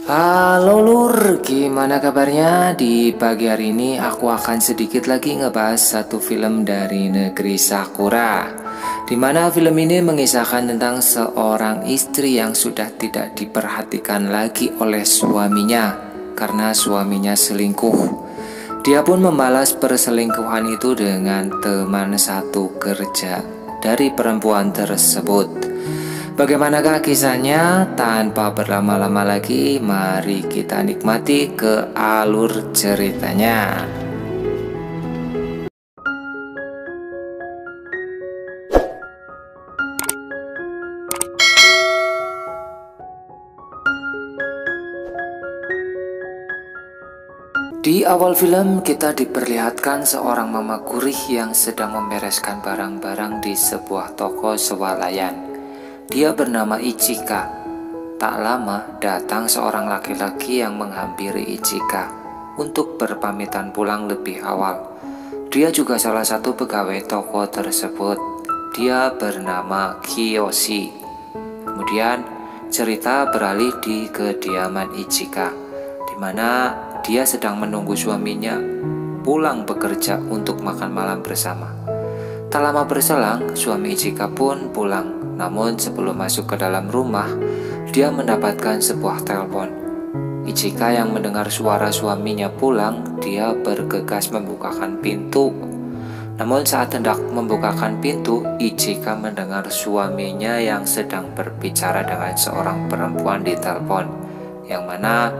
Halo Lur, gimana kabarnya? Di pagi hari ini aku akan sedikit lagi ngebahas satu film dari negeri Sakura, dimana film ini mengisahkan tentang seorang istri yang sudah tidak diperhatikan lagi oleh suaminya karena suaminya selingkuh. Dia pun membalas perselingkuhan itu dengan teman satu kerja dari perempuan tersebut. Bagaimanakah kisahnya? Tanpa berlama-lama lagi, mari kita nikmati ke alur ceritanya. Di awal film kita diperlihatkan seorang mama gurih yang sedang membereskan barang-barang di sebuah toko swalayan. Dia bernama Ichika. Tak lama datang seorang laki-laki yang menghampiri Ichika untuk berpamitan pulang lebih awal. Dia juga salah satu pegawai toko tersebut. Dia bernama Kiyoshi. Kemudian cerita beralih di kediaman Ichika, di mana dia sedang menunggu suaminya pulang bekerja untuk makan malam bersama. Tak lama berselang, suami Ichika pun pulang. Namun sebelum masuk ke dalam rumah, dia mendapatkan sebuah telepon. Ichika yang mendengar suara suaminya pulang, dia bergegas membukakan pintu. Namun saat hendak membukakan pintu, Ichika mendengar suaminya yang sedang berbicara dengan seorang perempuan di telepon, yang mana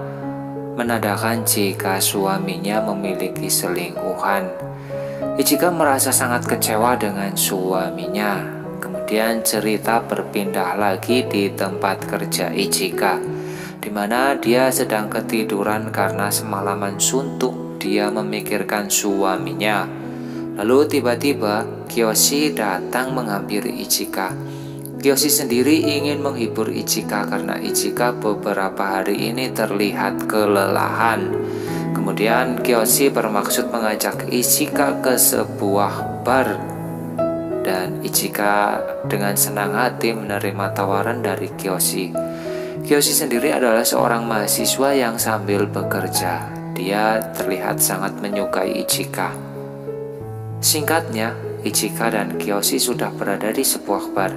menandakan jika suaminya memiliki selingkuhan. Ichika merasa sangat kecewa dengan suaminya. Kemudian cerita berpindah lagi di tempat kerja Ichika, di mana dia sedang ketiduran karena semalaman suntuk. Dia memikirkan suaminya. Lalu tiba-tiba Kiyoshi datang menghampiri Ichika. Kiyoshi sendiri ingin menghibur Ichika karena Ichika beberapa hari ini terlihat kelelahan. Kemudian Kiyoshi bermaksud mengajak Ichika ke sebuah bar, dan Ichika dengan senang hati menerima tawaran dari Kiyoshi. Kiyoshi sendiri adalah seorang mahasiswa yang sambil bekerja. Dia terlihat sangat menyukai Ichika. Singkatnya, Ichika dan Kiyoshi sudah berada di sebuah bar.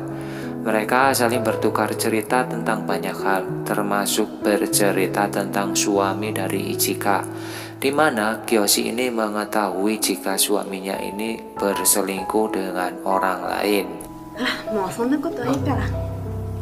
Mereka saling bertukar cerita tentang banyak hal, termasuk bercerita tentang suami dari Ichika, di mana Kiyoshi ini mengetahui jika suaminya ini berselingkuh dengan orang lain. もうそんなことはいいから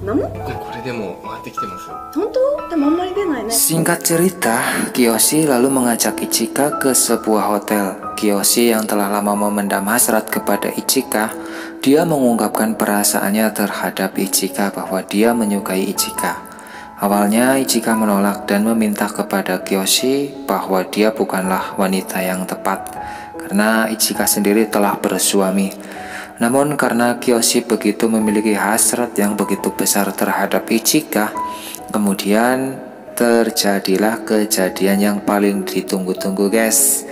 飲む？これでも回ってきてますよ。本当？でもあんまり出ないね。 Singkat cerita, Kiyoshi lalu mengajak Ichika ke sebuah hotel. Kiyoshi yang telah lama memendam hasrat kepada Ichika, dia mengungkapkan perasaannya terhadap Ichika bahwa dia menyukai Ichika. Awalnya Ichika menolak dan meminta kepada Kiyoshi bahwa dia bukanlah wanita yang tepat karena Ichika sendiri telah bersuami. Namun karena Kiyoshi begitu memiliki hasrat yang begitu besar terhadap Ichika, kemudian terjadilah kejadian yang paling ditunggu-tunggu guys,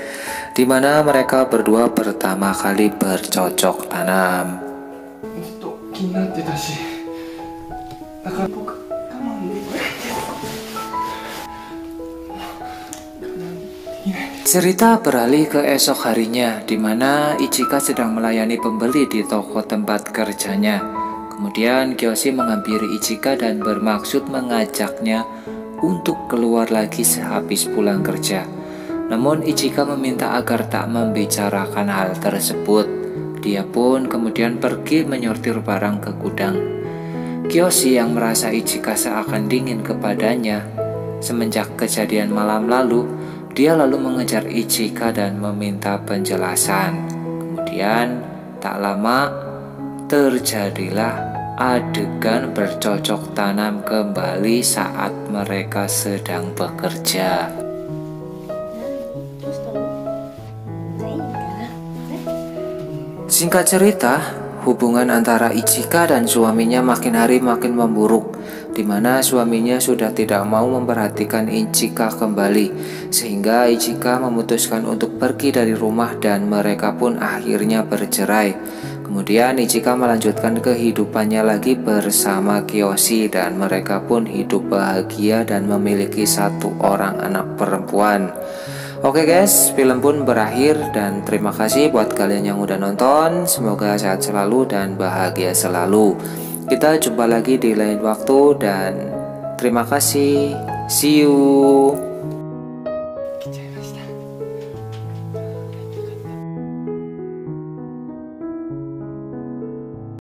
dimana mereka berdua pertama kali bercocok tanam. ずっと気になってたし、だから僕我慢できない。 Cerita beralih ke esok harinya, di mana Ichika sedang melayani pembeli di toko tempat kerjanya. Kemudian Kiyoshi menghampiri Ichika dan bermaksud mengajaknya untuk keluar lagi sehabis pulang kerja. Namun Ichika meminta agar tak membicarakan hal tersebut. Dia pun kemudian pergi menyortir barang ke gudang. Kiyoshi yang merasa Ichika seakan dingin kepadanya semenjak kejadian malam lalu, dia lalu mengejar Ichika dan meminta penjelasan. Kemudian tak lama terjadilah adegan bercocok tanam kembali saat mereka sedang bekerja. Singkat cerita, hubungan antara Ichika dan suaminya makin hari makin memburuk, di mana suaminya sudah tidak mau memperhatikan Ichika kembali, sehingga Ichika memutuskan untuk pergi dari rumah dan mereka pun akhirnya bercerai. Kemudian Ichika melanjutkan kehidupannya lagi bersama Kiyoshi dan mereka pun hidup bahagia dan memiliki 1 orang anak perempuan. Oke guys, film pun berakhir dan terima kasih buat kalian yang udah nonton. Semoga sehat selalu dan bahagia selalu. Kita jumpa lagi di lain waktu dan terima kasih. See you.